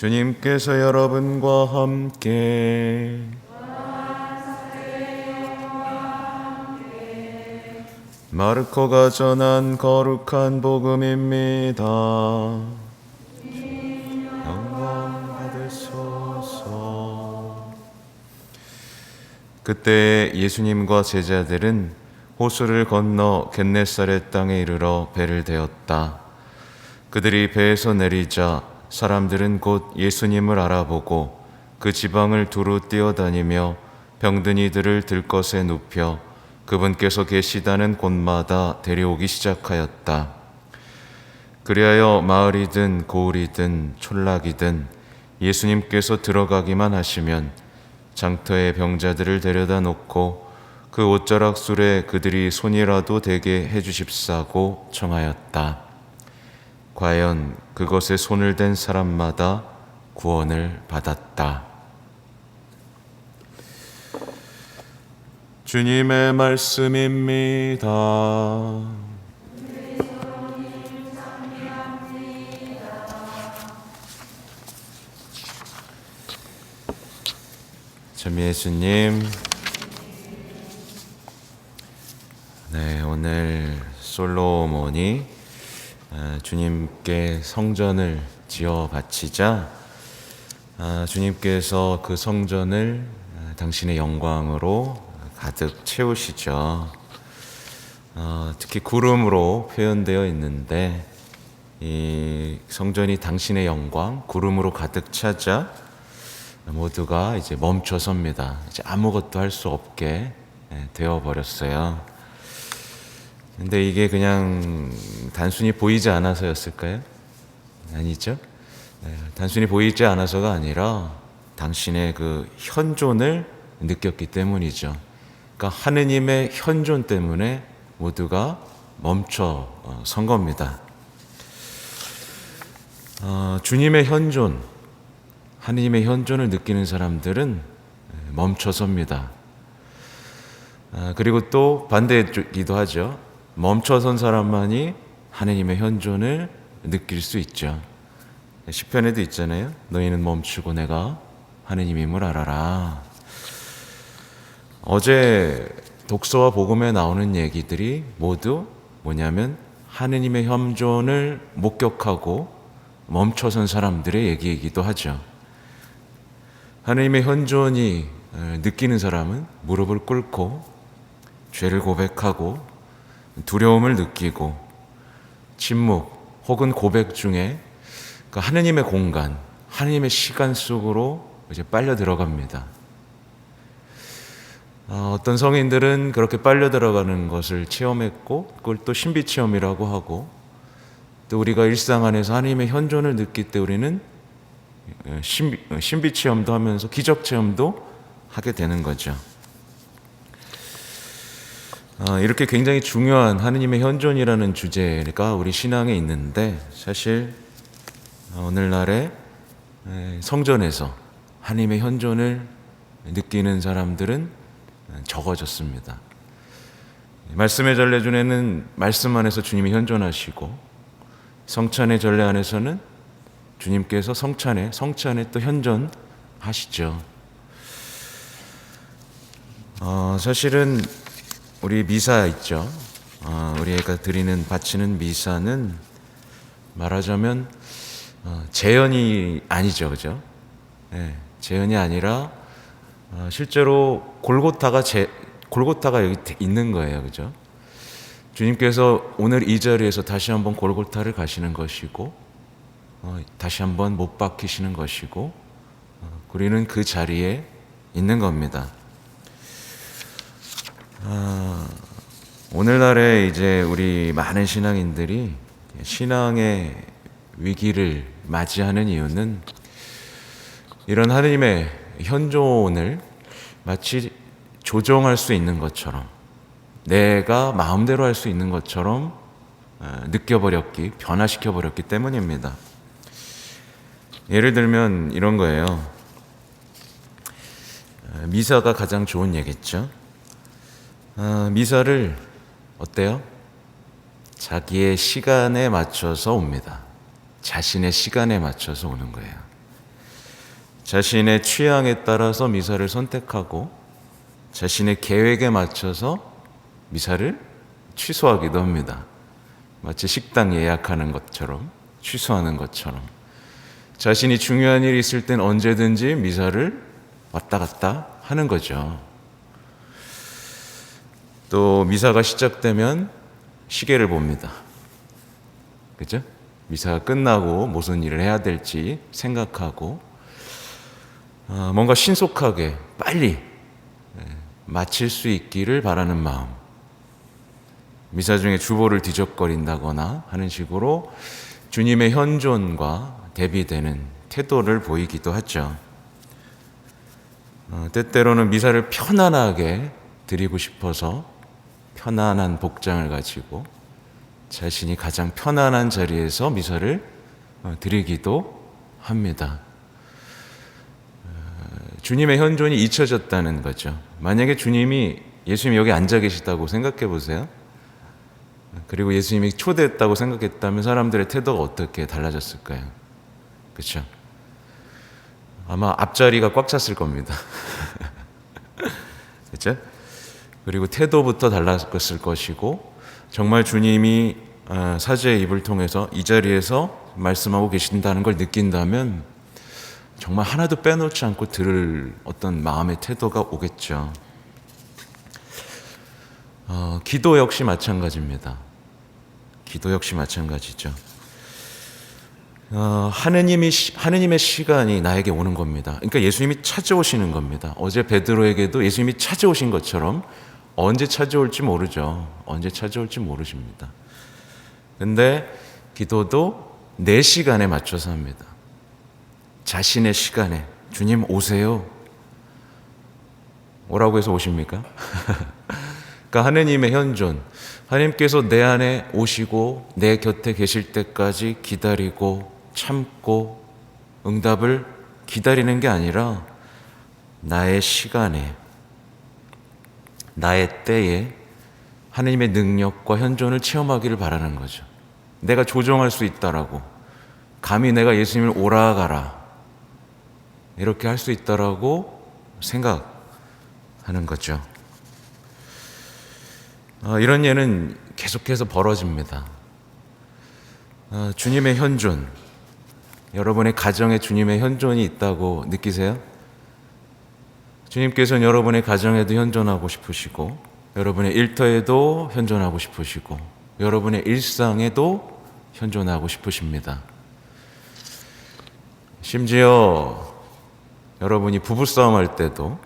주님께서 여러분과 함께 마르코가 전한 거룩한 복음입니다. 영광 받으소서. 그때 예수님과 제자들은 호수를 건너 겟네사렛 땅에 이르러 배를 대었다. 그들이 배에서 내리자 사람들은 곧 예수님을 알아보고 그 지방을 두루 뛰어다니며 병든 이들을 들것에 눕혀 그분께서 계시다는 곳마다 데려오기 시작하였다. 그리하여 마을이든 고을이든 촌락이든 예수님께서 들어가기만 하시면 장터에 병자들을 데려다 놓고 그 옷자락술에 그들이 손이라도 대게 해주십사고 청하였다. 과연 그것에 손을 댄 사람마다 구원을 받았다. 주님의 말씀입니다. 참 예수님, 오늘 솔로몬이 주님께 성전을 지어 바치자 주님께서 그 성전을 당신의 영광으로 가득 채우시죠. 특히 구름으로 표현되어 있는데 이 성전이 당신의 영광, 구름으로 가득 차자 모두가 이제 멈춰섭니다. 이제 아무것도 할 수 없게 되어 버렸어요. 근데 이게 그냥 단순히 보이지 않아서였을까요? 아니죠. 단순히 보이지 않아서가 아니라 당신의 그 현존을 느꼈기 때문이죠. 그러니까 하느님의 현존 때문에 모두가 멈춰 선 겁니다. 주님의 현존, 하느님의 현존을 느끼는 사람들은 멈춰 섭니다. 그리고 또 반대이기도 하죠. 멈춰선 사람만이 하느님의 현존을 느낄 수 있죠. 시편에도 있잖아요. 너희는 멈추고 내가 하느님임을 알아라. 어제 독서와 복음에 나오는 얘기들이 모두 뭐냐면 하느님의 현존을 목격하고 멈춰선 사람들의 얘기이기도 하죠. 하느님의 현존이 느끼는 사람은 무릎을 꿇고 죄를 고백하고 두려움을 느끼고 침묵 혹은 고백 중에 그 하느님의 공간, 하느님의 시간 속으로 이제 빨려 들어갑니다. 어떤 성인들은 그렇게 빨려 들어가는 것을 체험했고 그걸 또 신비 체험이라고 하고 또 우리가 일상 안에서 하느님의 현존을 느낄 때 우리는 신비 체험도 하면서 기적 체험도 하게 되는 거죠. 이렇게 굉장히 중요한 하느님의 현존이라는 주제가 우리 신앙에 있는데 사실 오늘날의 성전에서 하느님의 현존을 느끼는 사람들은 적어졌습니다. 말씀의 전례 중에는 말씀 안에서 주님이 현존하시고 성찬의 전례 안에서는 주님께서 성찬에 또 현존하시죠. 사실은 우리 미사 있죠. 우리가 바치는 미사는 말하자면 재현이 아니죠, 그죠? 재현이 아니라 실제로 골고타가 여기 있는 거예요, 그죠? 주님께서 오늘 이 자리에서 다시 한번 골고타를 가시는 것이고, 다시 한번 못 박히시는 것이고, 우리는 그 자리에 있는 겁니다. 오늘날에 이제 우리 많은 신앙인들이 신앙의 위기를 맞이하는 이유는 이런 하느님의 현존을 마치 조정할 수 있는 것처럼 내가 마음대로 할 수 있는 것처럼 변화시켜버렸기 때문입니다. 예를 들면 이런 거예요. 미사가 가장 좋은 예겠죠. 미사를 어때요? 자기의 시간에 맞춰서 옵니다. 자신의 시간에 맞춰서 오는 거예요. 자신의 취향에 따라서 미사를 선택하고 자신의 계획에 맞춰서 미사를 취소하기도 합니다. 마치 식당 예약하는 것처럼, 취소하는 것처럼. 자신이 중요한 일이 있을 땐 언제든지 미사를 왔다 갔다 하는 거죠. 또 미사가 시작되면 시계를 봅니다. 그죠? 미사가 끝나고 무슨 일을 해야 될지 생각하고 뭔가 신속하게 빨리 마칠 수 있기를 바라는 마음. 미사 중에 주보를 뒤적거린다거나 하는 식으로 주님의 현존과 대비되는 태도를 보이기도 하죠. 때때로는 미사를 편안하게 드리고 싶어서 편안한 복장을 가지고 자신이 가장 편안한 자리에서 미사를 드리기도 합니다. 주님의 현존이 잊혀졌다는 거죠. 만약에 예수님이 여기 앉아 계시다고 생각해 보세요. 그리고 예수님이 초대했다고 생각했다면 사람들의 태도가 어떻게 달라졌을까요? 그렇죠? 아마 앞자리가 꽉 찼을 겁니다. 그렇죠? 그리고 태도부터 달랐을 것이고 정말 주님이 사제의 입을 통해서 이 자리에서 말씀하고 계신다는 걸 느낀다면 정말 하나도 빼놓지 않고 들을 어떤 마음의 태도가 오겠죠. 기도 역시 마찬가지입니다. 기도 역시 마찬가지죠. 하느님의 시간이 나에게 오는 겁니다. 그러니까 예수님이 찾아오시는 겁니다. 어제 베드로에게도 예수님이 찾아오신 것처럼 언제 찾아올지 모르죠. 언제 찾아올지 모르십니다. 근데 기도도 내 시간에 맞춰서 합니다. 자신의 시간에 주님 오세요. 오라고 해서 오십니까? 그러니까 하느님의 현존, 하나님께서 내 안에 오시고 내 곁에 계실 때까지 기다리고 참고 응답을 기다리는 게 아니라 나의 시간에, 나의 때에 하느님의 능력과 현존을 체험하기를 바라는 거죠. 내가 조정할 수 있다라고, 감히 내가 예수님을 오라 가라 이렇게 할 수 있다라고 생각하는 거죠. 이런 예는 계속해서 벌어집니다. 주님의 현존, 여러분의 가정에 주님의 현존이 있다고 느끼세요? 주님께서는 여러분의 가정에도 현존하고 싶으시고 여러분의 일터에도 현존하고 싶으시고 여러분의 일상에도 현존하고 싶으십니다. 심지어 여러분이 부부싸움 할 때도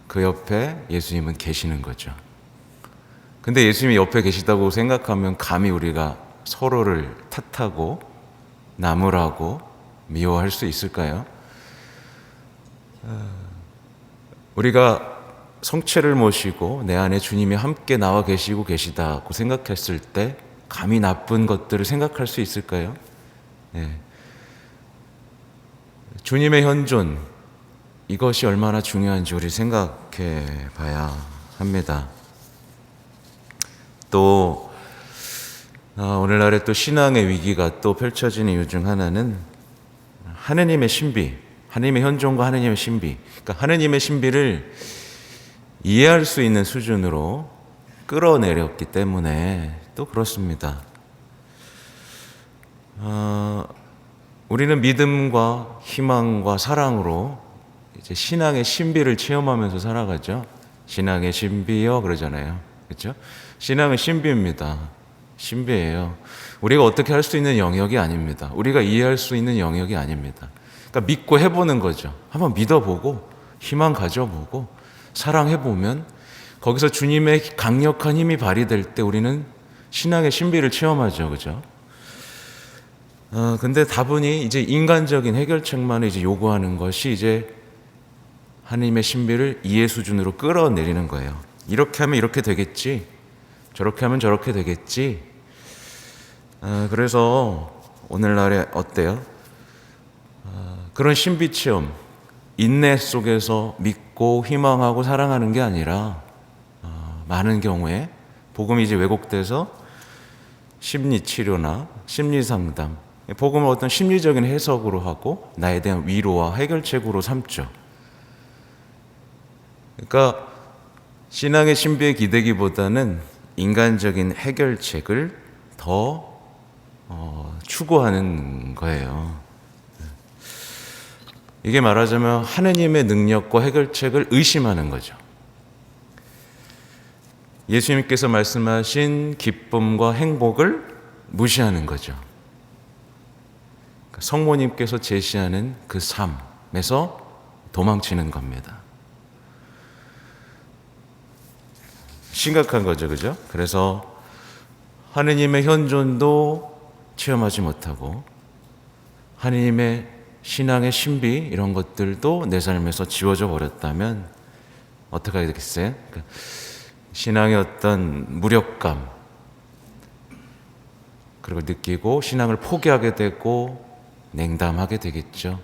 그 옆에 예수님은 계시는 거죠. 근데 예수님이 옆에 계시다고 생각하면 감히 우리가 서로를 탓하고 나무라고 미워할 수 있을까요? 우리가 성체를 모시고 내 안에 주님이 함께 나와 계시고 계시다고 생각했을 때 감히 나쁜 것들을 생각할 수 있을까요? 네. 주님의 현존, 이것이 얼마나 중요한지 우리 생각해 봐야 합니다. 또 오늘날에 또 신앙의 위기가 또 펼쳐지는 이유 중 하나는 하느님의 신비, 하느님의 현존과 하느님의 신비, 그러니까 하느님의 신비를 이해할 수 있는 수준으로 끌어내렸기 때문에 또 그렇습니다. 우리는 믿음과 희망과 사랑으로 이제 신앙의 신비를 체험하면서 살아가죠. 신앙의 신비요 그러잖아요. 그렇죠? 신앙은 신비입니다. 신비예요. 우리가 어떻게 할 수 있는 영역이 아닙니다. 우리가 이해할 수 있는 영역이 아닙니다. 그러니까 믿고 해보는 거죠. 한번 믿어보고 희망 가져보고 사랑해보면 거기서 주님의 강력한 힘이 발휘될 때 우리는 신앙의 신비를 체험하죠. 그죠? 근데 다분히 이제 인간적인 해결책만을 이제 요구하는 것이 이제 하나님의 신비를 이해 수준으로 끌어내리는 거예요. 이렇게 하면 이렇게 되겠지. 저렇게 하면 저렇게 되겠지. 그래서 오늘날에 어때요? 그런 신비 체험, 인내 속에서 믿고 희망하고 사랑하는 게 아니라 많은 경우에 복음이 이제 왜곡돼서 심리 치료나 심리 상담, 이런 것들로 이제 복음을 어떤 심리적인 해석으로 하고 나에 대한 위로와 해결책으로 삼죠. 그러니까 신앙의 신비에 기대기보다는 인간적인 해결책을 더 추구하는 거예요. 이게 말하자면 하느님의 능력과 해결책을 의심하는 거죠. 예수님께서 말씀하신 기쁨과 행복을 무시하는 거죠. 성모님께서 제시하는 그 삶에서 도망치는 겁니다. 심각한 거죠, 그죠? 그래서 하느님의 현존도 체험하지 못하고 하느님의 신앙의 신비 이런 것들도 내 삶에서 지워져 버렸다면 어떻게 하게 되겠어요? 신앙의 어떤 무력감 그리고 느끼고 신앙을 포기하게 되고 냉담하게 되겠죠.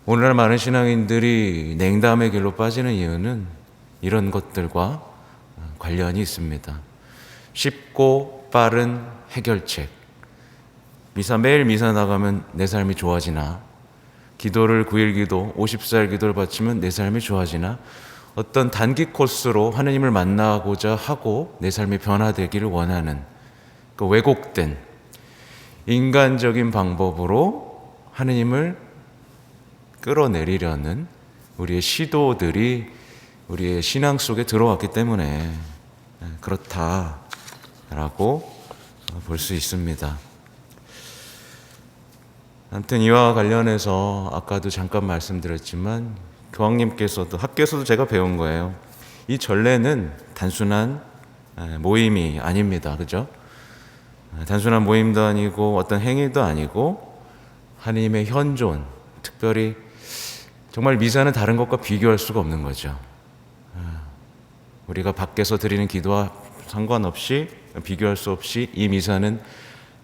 오늘날 많은 신앙인들이 냉담의 길로 빠지는 이유는 이런 것들과 관련이 있습니다. 쉽고 빠른 해결책. 매일 미사 나가면 내 삶이 좋아지나? 기도를 9일 기도, 50살 기도를 바치면 내 삶이 좋아지나? 어떤 단기 코스로 하느님을 만나고자 하고 내 삶이 변화되기를 원하는 그 왜곡된 인간적인 방법으로 하느님을 끌어내리려는 우리의 시도들이 우리의 신앙 속에 들어왔기 때문에 그렇다라고 볼 수 있습니다. 아무튼 이와 관련해서 아까도 잠깐 말씀드렸지만 교황님께서도 학교에서도 제가 배운 거예요. 이 전례는 단순한 모임이 아닙니다. 그죠? 단순한 모임도 아니고 어떤 행위도 아니고 하나님의 현존, 특별히 정말 미사는 다른 것과 비교할 수가 없는 거죠. 우리가 밖에서 드리는 기도와 상관없이 비교할 수 없이 이 미사는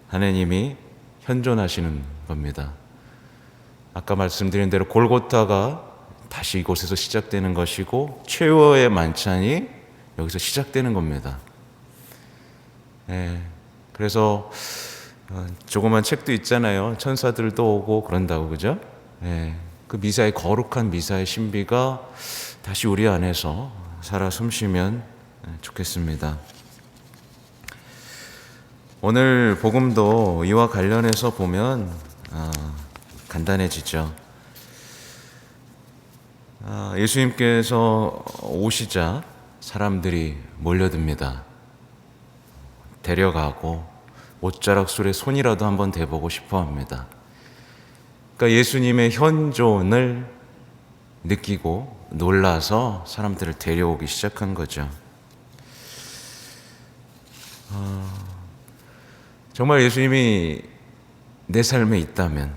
하나님이 현존하시는 겁니다. 아까 말씀드린 대로 골고타가 다시 이곳에서 시작되는 것이고 최후의 만찬이 여기서 시작되는 겁니다. 그래서 조그만 책도 있잖아요. 천사들도 오고 그런다고, 그죠? 그 미사의 거룩한 미사의 신비가 다시 우리 안에서 살아 숨쉬면 좋겠습니다. 오늘 복음도 이와 관련해서 보면 간단해지죠. 예수님께서 오시자 사람들이 몰려듭니다. 데려가고 옷자락술에 손이라도 한번 대보고 싶어 합니다. 그러니까 예수님의 현존을 느끼고 놀라서 사람들을 데려오기 시작한 거죠. 정말 예수님이 내 삶에 있다면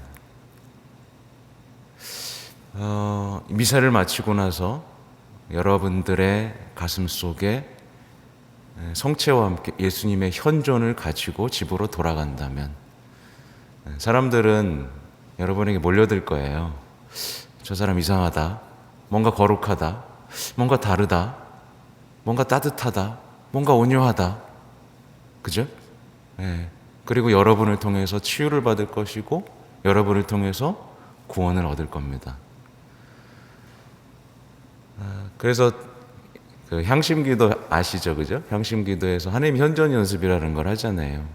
미사를 마치고 나서 여러분들의 가슴 속에 성체와 함께 예수님의 현존을 가지고 집으로 돌아간다면 사람들은 여러분에게 몰려들 거예요. 저 사람 이상하다, 뭔가 거룩하다, 뭔가 다르다, 뭔가 따뜻하다, 뭔가 온유하다, 그죠? 그리고 여러분을 통해서 치유를 받을 것이고 여러분을 통해서 구원을 얻을 겁니다. 그래서 그 향심기도 아시죠, 그죠? 향심기도에서 하나님 현존 연습이라는 걸 하잖아요.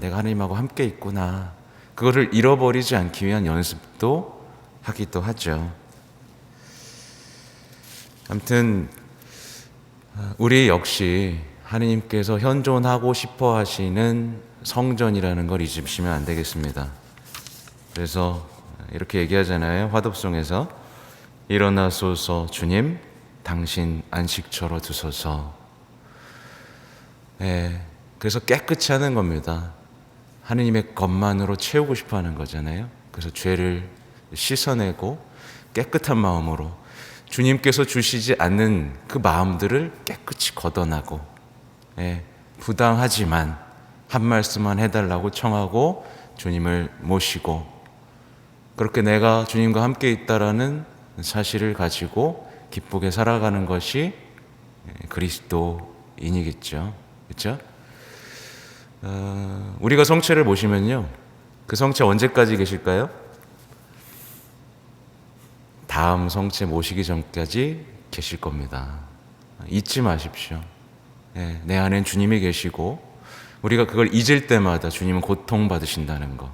내가 하나님하고 함께 있구나. 그거를 잃어버리지 않기 위한 연습도 하기도 하죠. 아무튼 우리 역시 하나님께서 현존하고 싶어 하시는 성전이라는 걸 잊으시면 안 되겠습니다. 그래서 이렇게 얘기하잖아요. 화독송에서 일어나소서 주님 당신 안식처로 두소서. 그래서 깨끗이 하는 겁니다. 하느님의 것만으로 채우고 싶어 하는 거잖아요. 그래서 죄를 씻어내고 깨끗한 마음으로 주님께서 주시지 않는 그 마음들을 깨끗이 걷어나고 부당하지만 한 말씀만 해달라고 청하고 주님을 모시고 그렇게 내가 주님과 함께 있다라는 사실을 가지고 기쁘게 살아가는 것이 그리스도인이겠죠. 그렇죠? 우리가 성체를 보시면요, 그 성체 언제까지 계실까요? 다음 성체 모시기 전까지 계실 겁니다. 잊지 마십시오. 예, 내 안엔 주님이 계시고 우리가 그걸 잊을 때마다 주님은 고통받으신다는 거,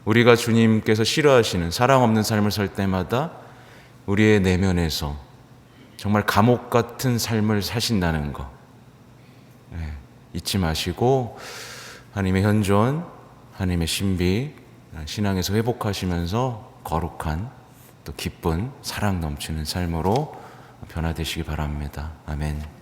우리가 주님께서 싫어하시는 사랑 없는 삶을 살 때마다 우리의 내면에서 정말 감옥 같은 삶을 사신다는 거, 예, 잊지 마시고 하나님의 현존, 하나님의 신비, 신앙에서 회복하시면서 거룩한 또 기쁜 사랑 넘치는 삶으로 변화되시기 바랍니다. 아멘.